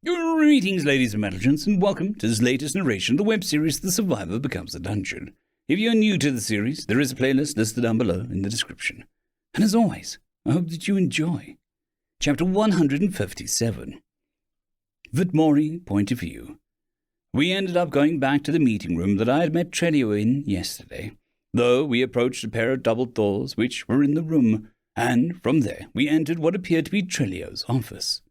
Greetings, ladies and gentlemen, and welcome to this latest narration of the web series The Survivor Becomes a Dungeon. If you're new to the series, there is a playlist listed down below in the description. And as always, I hope that you enjoy. Chapter 157. Vidmore Point of View. We ended up going back to the meeting room that I had met Trelio in yesterday, though we approached a pair of double doors which were in the room, and from there we entered what appeared to be Trelio's office.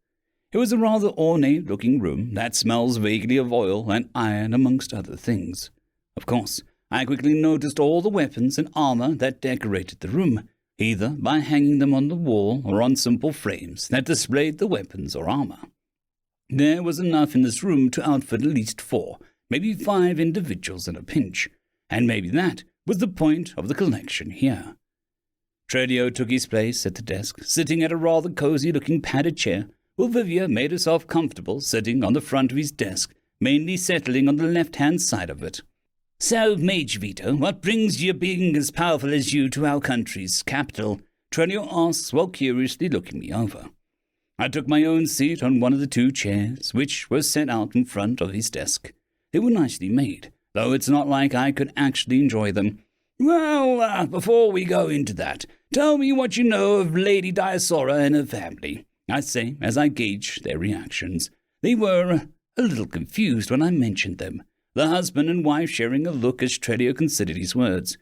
It was a rather ornate-looking room that smells vaguely of oil and iron amongst other things. Of course, I quickly noticed all the weapons and armor that decorated the room, either by hanging them on the wall or on simple frames that displayed the weapons or armor. There was enough in this room to outfit at least 4, maybe 5 individuals in a pinch, and maybe that was the point of the collection here. Trelio took his place at the desk, sitting at a rather cozy-looking padded chair, while Vivia made herself comfortable sitting on the front of his desk, mainly settling on the left-hand side of it. "So, Mage Vito, what brings you being as powerful as you to our country's capital?" Trelio asks while curiously looking me over. I took my own seat on one of the 2 chairs, which was set out in front of his desk. They were nicely made, though it's not like I could actually enjoy them. "Well, before we go into that, tell me what you know of Lady Diasora and her family," I say as I gauge their reactions. They were a little confused when I mentioned them, the husband and wife sharing a look as Trelio considered his words.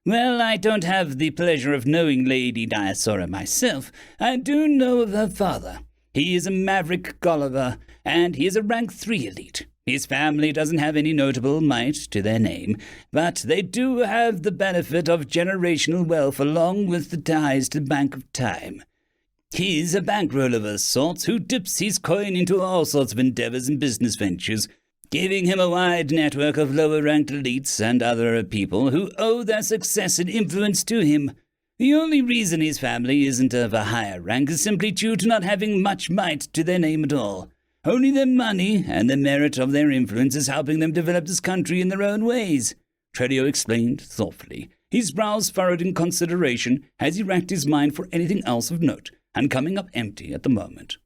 "Well, I don't have the pleasure of knowing Lady Diasora myself. I do know of her father. He is a maverick Gulliver, and he is a rank 3 elite. His family doesn't have any notable might to their name, but they do have the benefit of generational wealth along with the ties to the Bank of Time. He's a bankroller of sorts who dips his coin into all sorts of endeavors and business ventures, giving him a wide network of lower-ranked elites and other people who owe their success and influence to him. The only reason his family isn't of a higher rank is simply due to not having much might to their name at all. Only their money and the merit of their influence is helping them develop this country in their own ways," Trelio explained thoughtfully, his brows furrowed in consideration as he racked his mind for anything else of note, and coming up empty at the moment.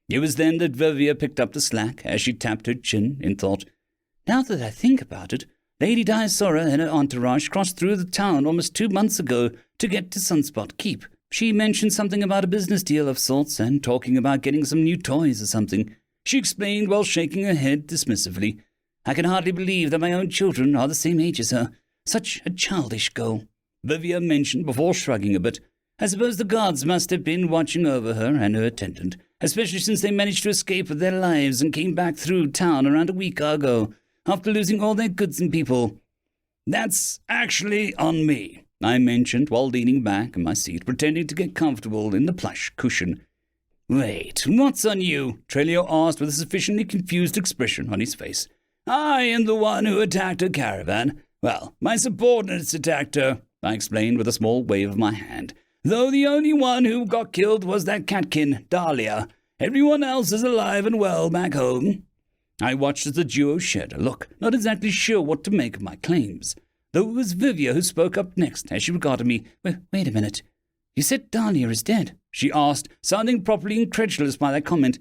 It was then that Vivia picked up the slack as she tapped her chin in thought. "Now that I think about it, Lady Diasora and her entourage crossed through the town almost 2 months ago to get to Sunspot Keep. She mentioned something about a business deal of sorts and talking about getting some new toys or something," she explained while shaking her head dismissively. "I can hardly believe that my own children are the same age as her. Such a childish goal," Vivia mentioned before shrugging a bit. "I suppose the guards must have been watching over her and her attendant, especially since they managed to escape with their lives and came back through town around a week ago, after losing all their goods and people." "That's actually on me," I mentioned while leaning back in my seat, pretending to get comfortable in the plush cushion. "Wait, what's on you?" Trelio asked with a sufficiently confused expression on his face. "I am the one who attacked her caravan. Well, my subordinates attacked her," I explained with a small wave of my hand. "Though the only one who got killed was that catkin, Dahlia. Everyone else is alive and well back home." I watched as the duo shared a look, not exactly sure what to make of my claims, though it was Vivia who spoke up next as she regarded me. Wait a minute. "You said Dahlia is dead?" she asked, sounding properly incredulous by that comment.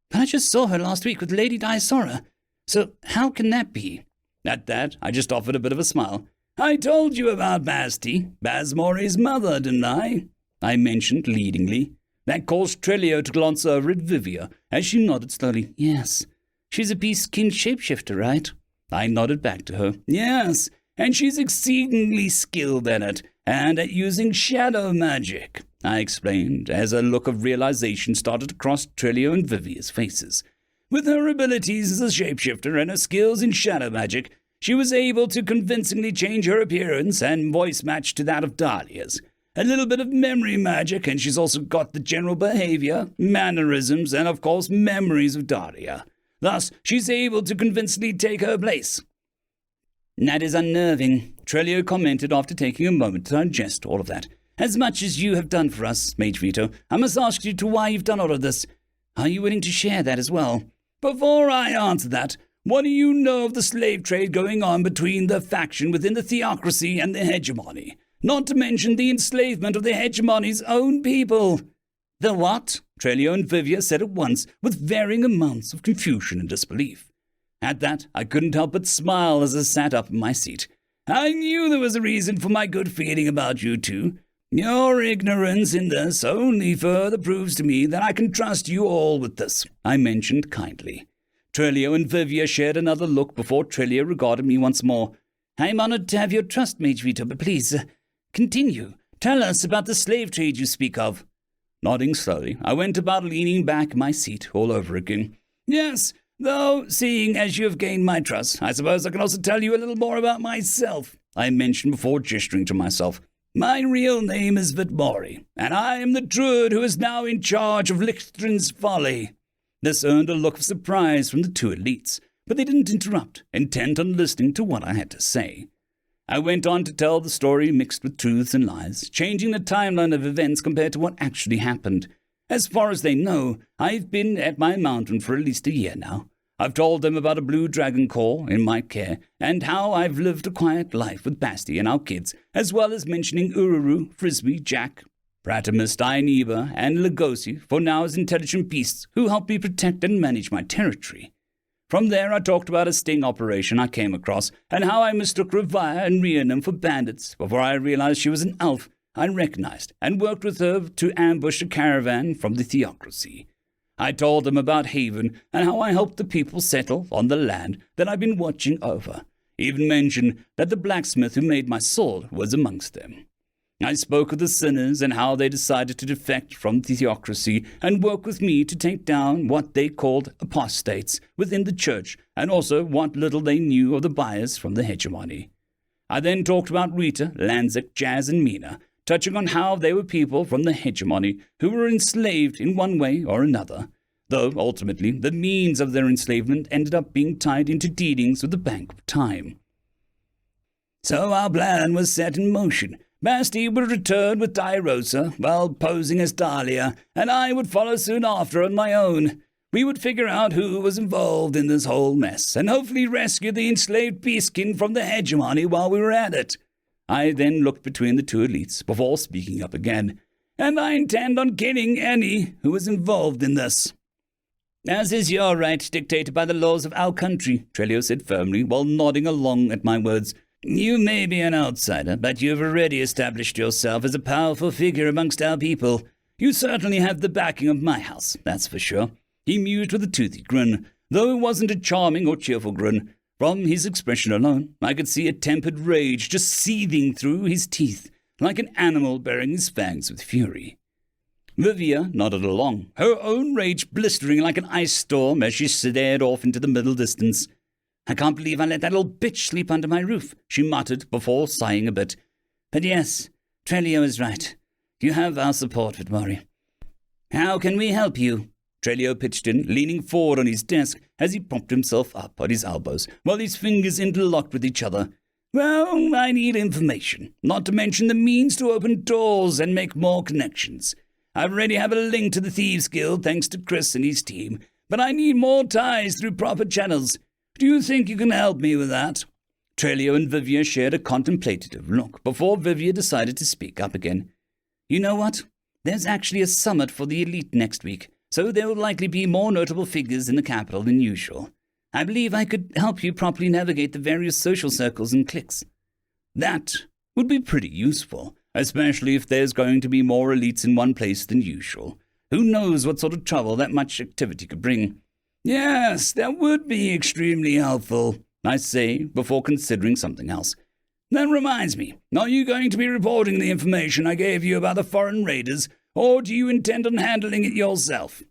"But I just saw her last week with Lady Diasora. So how can that be?" At that, I just offered a bit of a smile. "I told you about Basti, Bazmore's mother, didn't I?" I mentioned leadingly. That caused Trelio to glance over at Vivia as she nodded slowly. "Yes. She's a beast-kin shapeshifter, right?" I nodded back to her. "Yes, and she's exceedingly skilled at it, and at using shadow magic," I explained, as a look of realization started to cross Trelio and Vivia's faces. "With her abilities as a shapeshifter and her skills in shadow magic, she was able to convincingly change her appearance and voice match to that of Dahlia's. A little bit of memory magic, and she's also got the general behavior, mannerisms, and of course memories of Dahlia. Thus, she's able to convincingly take her place." "That is unnerving," Trelio commented after taking a moment to digest all of that. "As much as you have done for us, Mage Vito, I must ask you to why you've done all of this. Are you willing to share that as well?" "Before I answer that, what do you know of the slave trade going on between the faction within the theocracy and the hegemony? Not to mention the enslavement of the hegemony's own people." "The what?" Trelio and Vivia said at once, with varying amounts of confusion and disbelief. At that, I couldn't help but smile as I sat up in my seat. I knew there was a reason for my good feeling about you two. Your ignorance in this only further proves to me that I can trust you all with this, I mentioned kindly. Trelio and Vivia shared another look before Trelio regarded me once more. I'm honored to have your trust, Mage Vito, but please, continue. Tell us about the slave trade you speak of. Nodding slowly, I went about leaning back in my seat all over again. Yes, though, seeing as you have gained my trust, I suppose I can also tell you a little more about myself, I mentioned before gesturing to myself. My real name is W.R.E, and I am the druid who is now in charge of Lichtrin's Folly. This earned a look of surprise from the two elites, but they didn't interrupt, intent on listening to what I had to say. I went on to tell the story mixed with truths and lies, changing the timeline of events compared to what actually happened. As far as they know, I've been at my mountain for at least a year now. I've told them about a blue dragon core in my care, and how I've lived a quiet life with Basti and our kids, as well as mentioning Ururu, Frisbee, Jack, Pratimus, Dianeba, and Lugosi, for now as intelligent beasts who help me protect and manage my territory. From there I talked about a sting operation I came across, and how I mistook Revire and Rhiannon for bandits before I realized she was an elf I recognized, and worked with her to ambush a caravan from the theocracy. I told them about Haven, and how I helped the people settle on the land that I've been watching over. Even mentioned that the blacksmith who made my sword was amongst them. I spoke of the sinners and how they decided to defect from the theocracy and work with me to take down what they called apostates within the church, and also what little they knew of the bias from the hegemony. I then talked about Rita, Lanzik, Jazz, and Mina, touching on how they were people from the hegemony who were enslaved in one way or another, though ultimately the means of their enslavement ended up being tied into dealings with the Bank of Time. So our plan was set in motion. Basti would return with Dirosa while posing as Dahlia, and I would follow soon after on my own. We would figure out who was involved in this whole mess, and hopefully rescue the enslaved beastkin from the hegemony while we were at it. I then looked between the two elites before speaking up again, and I intend on killing any who is involved in this. As is your right, dictated by the laws of our country, Trelio said firmly, while nodding along at my words. You may be an outsider, but you have already established yourself as a powerful figure amongst our people. You certainly have the backing of my house, that's for sure. He mused with a toothy grin, though it wasn't a charming or cheerful grin. From his expression alone, I could see a tempered rage just seething through his teeth, like an animal baring his fangs with fury. Vivia nodded along, her own rage blistering like an ice storm as she stared off into the middle distance. I can't believe I let that little bitch sleep under my roof, she muttered before sighing a bit. But yes, Trelio is right. You have our support, W.R.E. How can we help you? Trelio pitched in, leaning forward on his desk as he propped himself up on his elbows, while his fingers interlocked with each other. Well, I need information, not to mention the means to open doors and make more connections. I already have a link to the Thieves Guild thanks to Chris and his team, but I need more ties through proper channels. Do you think you can help me with that? Trelio and Vivia shared a contemplative look before Vivia decided to speak up again. You know what? There's actually a summit for the elite next week, so there will likely be more notable figures in the capital than usual. I believe I could help you properly navigate the various social circles and cliques. That would be pretty useful, especially if there's going to be more elites in one place than usual. Who knows what sort of trouble that much activity could bring? Yes, that would be extremely helpful, I say, before considering something else. That reminds me, are you going to be reporting the information I gave you about the foreign raiders, or do you intend on handling it yourself?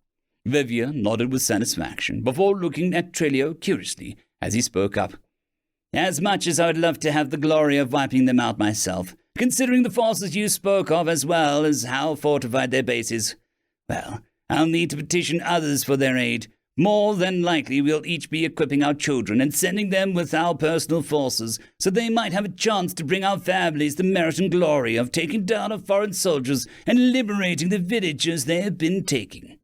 Vivia nodded with satisfaction before looking at Trelio curiously as he spoke up. As much as I would love to have the glory of wiping them out myself, considering the forces you spoke of as well as how fortified their base is, well, I'll need to petition others for their aid. More than likely we'll each be equipping our children and sending them with our personal forces, so they might have a chance to bring our families the merit and glory of taking down our foreign soldiers and liberating the villages they have been taking.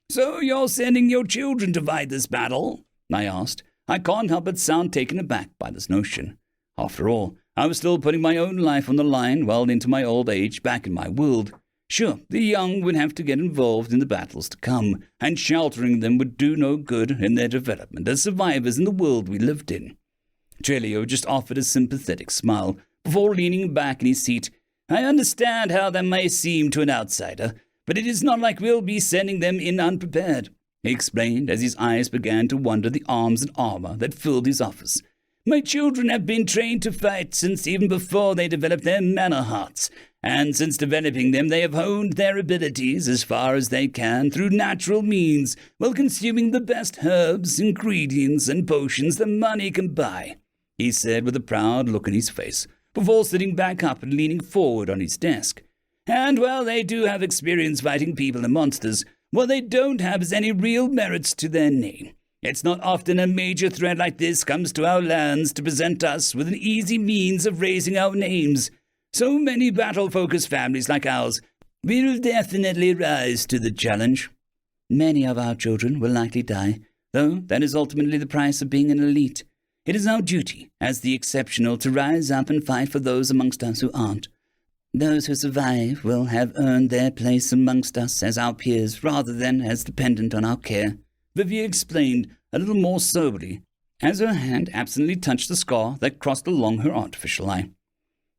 So you're sending your children to fight this battle? I asked. I can't help but sound taken aback by this notion. After all, I was still putting my own life on the line well into my old age back in my world. Sure, the young would have to get involved in the battles to come, and sheltering them would do no good in their development as survivors in the world we lived in. Trelio just offered a sympathetic smile before leaning back in his seat. I understand how that may seem to an outsider, but it is not like we'll be sending them in unprepared, he explained as his eyes began to wander the arms and armor that filled his office. My children have been trained to fight since even before they developed their mana hearts, and since developing them they have honed their abilities as far as they can through natural means, while consuming the best herbs, ingredients, and potions that money can buy, he said with a proud look on his face, before sitting back up and leaning forward on his desk. And while they do have experience fighting people and monsters, what they don't have is any real merits to their name. It's not often a major threat like this comes to our lands to present us with an easy means of raising our names. So many battle-focused families like ours will definitely rise to the challenge. Many of our children will likely die, though that is ultimately the price of being an elite. It is our duty, as the exceptional, to rise up and fight for those amongst us who aren't. Those who survive will have earned their place amongst us as our peers rather than as dependent on our care, Vivia explained a little more soberly, as her hand absently touched the scar that crossed along her artificial eye.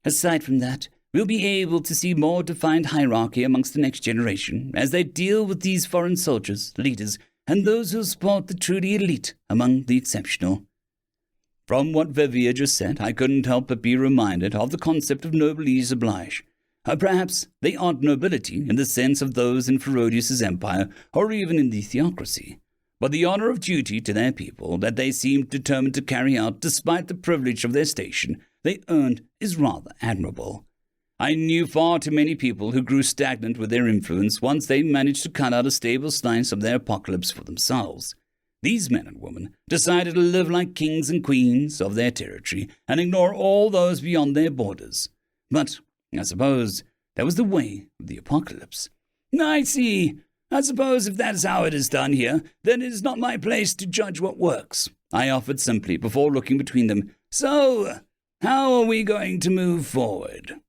Aside from that, we'll be able to see more defined hierarchy amongst the next generation as they deal with these foreign soldiers, leaders, and those who support the truly elite among the exceptional. From what Vivia just said, I couldn't help but be reminded of the concept of noblesse oblige. Perhaps they aren't nobility in the sense of those in Ferodius's empire or even in the theocracy, but the honor of duty to their people that they seemed determined to carry out despite the privilege of their station they earned is rather admirable. I knew far too many people who grew stagnant with their influence once they managed to cut out a stable slice of their apocalypse for themselves. These men and women decided to live like kings and queens of their territory and ignore all those beyond their borders. But I suppose that was the way of the apocalypse. I see. I suppose if that is how it is done here, then it is not my place to judge what works, I offered simply before looking between them. So, how are we going to move forward?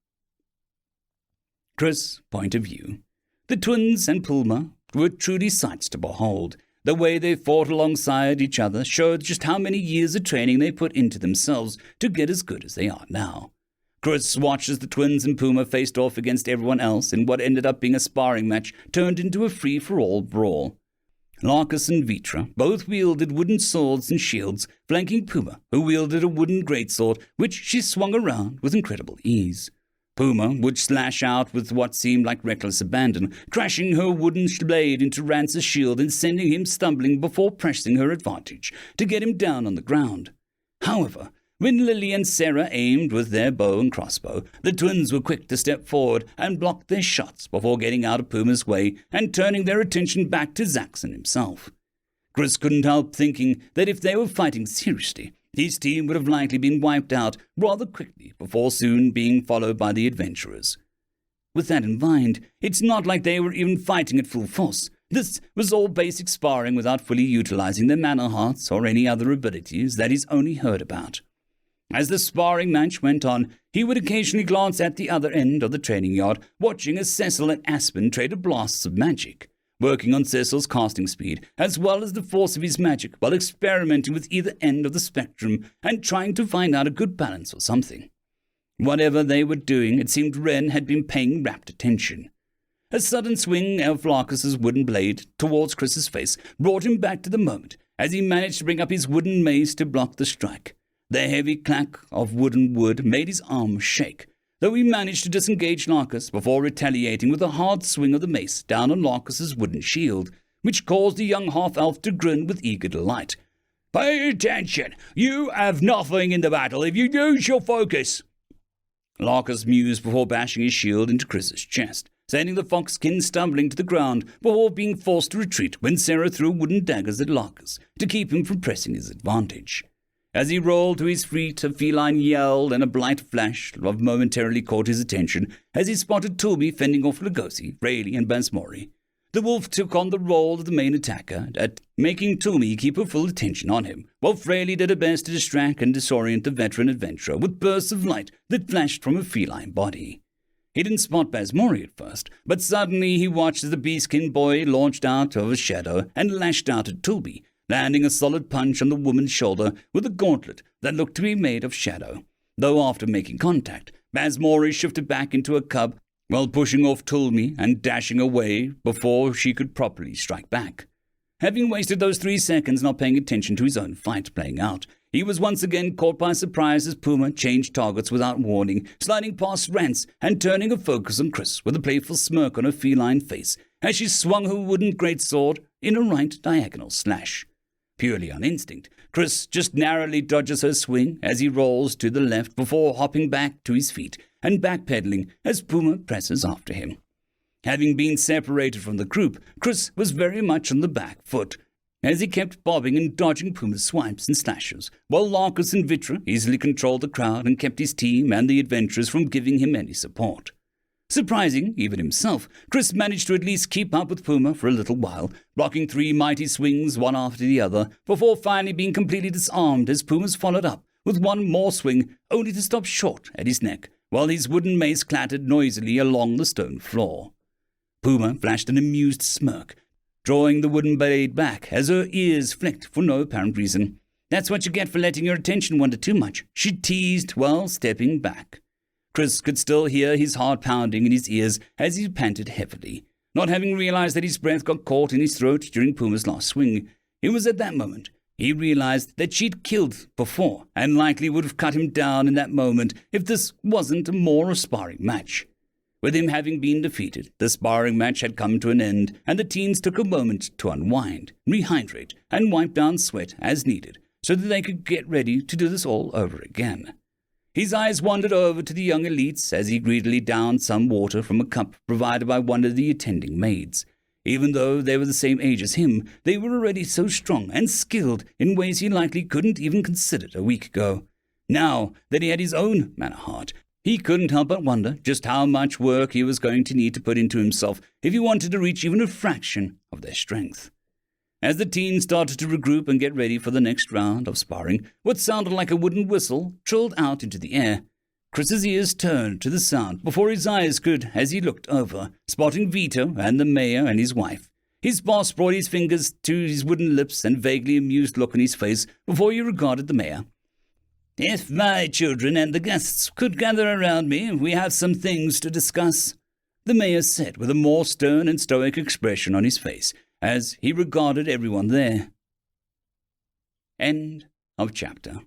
Chris' point of view. The twins and Pulma were truly sights to behold. The way they fought alongside each other showed just how many years of training they put into themselves to get as good as they are now. Chris watched as the twins and Puma faced off against everyone else in what ended up being a sparring match turned into a free-for-all brawl. Larkus and Vitra both wielded wooden swords and shields, flanking Puma, who wielded a wooden greatsword, which she swung around with incredible ease. Puma would slash out with what seemed like reckless abandon, crashing her wooden blade into Rance's shield and sending him stumbling before pressing her advantage to get him down on the ground. However, when Lily and Sarah aimed with their bow and crossbow, the twins were quick to step forward and block their shots before getting out of Puma's way and turning their attention back to Zaxxon himself. Chris couldn't help thinking that if they were fighting seriously, his team would have likely been wiped out rather quickly before soon being followed by the adventurers. With that in mind, it's not like they were even fighting at full force. This was all basic sparring without fully utilizing their mana hearts or any other abilities that he's only heard about. As the sparring match went on, he would occasionally glance at the other end of the training yard, watching as Cecil and Aspen traded blasts of magic, working on Cecil's casting speed, as well as the force of his magic, while experimenting with either end of the spectrum and trying to find out a good balance or something. Whatever they were doing, it seemed Ren had been paying rapt attention. A sudden swing of Larkus's wooden blade towards Chris's face brought him back to the moment, as he managed to bring up his wooden mace to block the strike. The heavy clack of wooden wood made his arm shake, though he managed to disengage Larkus before retaliating with a hard swing of the mace down on Larkus's wooden shield, which caused the young half-elf to grin with eager delight. "Pay attention! You have nothing in the battle if you lose your focus!" Larkus mused before bashing his shield into Chris's chest, sending the foxkin stumbling to the ground before being forced to retreat when Sarah threw wooden daggers at Larkus to keep him from pressing his advantage. As he rolled to his feet, a feline yell and a blight flash of momentarily caught his attention as he spotted Toomey fending off Lugosi, Rayleigh, and Basmori. The wolf took on the role of the main attacker, at making Toomey keep her full attention on him, while Fraley did her best to distract and disorient the veteran adventurer with bursts of light that flashed from her feline body. He didn't spot Basmori at first, but suddenly he watched as the beastkin boy launched out of his shadow and lashed out at Tulby, landing a solid punch on the woman's shoulder with a gauntlet that looked to be made of shadow. Though after making contact, Basmori shifted back into a cub while pushing off Tulby and dashing away before she could properly strike back. Having wasted those 3 seconds not paying attention to his own fight playing out, he was once again caught by surprise as Puma changed targets without warning, sliding past Rance and turning her focus on Chris with a playful smirk on her feline face as she swung her wooden greatsword in a right diagonal slash. Purely on instinct, Chris just narrowly dodges her swing as he rolls to the left before hopping back to his feet and backpedaling as Puma presses after him. Having been separated from the group, Chris was very much on the back foot, as he kept bobbing and dodging Puma's swipes and slashes, while Larkus and Vitra easily controlled the crowd and kept his team and the adventurers from giving him any support. Surprising even himself, Chris managed to at least keep up with Puma for a little while, blocking 3 mighty swings one after the other, before finally being completely disarmed as Puma's followed up with one more swing, only to stop short at his neck, while his wooden mace clattered noisily along the stone floor. Puma flashed an amused smirk, drawing the wooden blade back as her ears flicked for no apparent reason. "That's what you get for letting your attention wander too much," she teased while stepping back. Chris could still hear his heart pounding in his ears as he panted heavily, not having realized that his breath got caught in his throat during Puma's last swing. It was at that moment he realized that she'd killed before and likely would have cut him down in that moment if this wasn't a more sparring match. With him having been defeated, the sparring match had come to an end, and the teens took a moment to unwind, rehydrate, and wipe down sweat as needed, so that they could get ready to do this all over again. His eyes wandered over to the young elites as he greedily downed some water from a cup provided by one of the attending maids. Even though they were the same age as him, they were already so strong and skilled in ways he likely couldn't even consider a week ago. Now that he had his own mana heart, he couldn't help but wonder just how much work he was going to need to put into himself if he wanted to reach even a fraction of their strength. As the teens started to regroup and get ready for the next round of sparring, what sounded like a wooden whistle trilled out into the air. Chris's ears turned to the sound before his eyes could as he looked over, spotting Vito and the mayor and his wife. His boss brought his fingers to his wooden lips and vaguely amused look on his face before he regarded the mayor. "If my children and the guests could gather around me, we have some things to discuss," the mayor said with a more stern and stoic expression on his face as he regarded everyone there. End of chapter.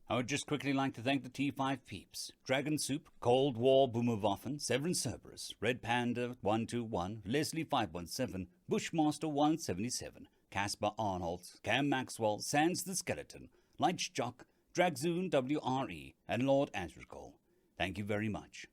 I would just quickly like to thank the T5 peeps: Dragon Soup, Cold War Boomerwaffen, Sevaren Serberous, Red Panda 121, Leslie 517, Bushmaster 177, Casper Arnholtz, Cam Maxwell, Sans the Skeleton, Light Jock, Dragzoon W.R.E, and Lord Asrical. Thank you very much.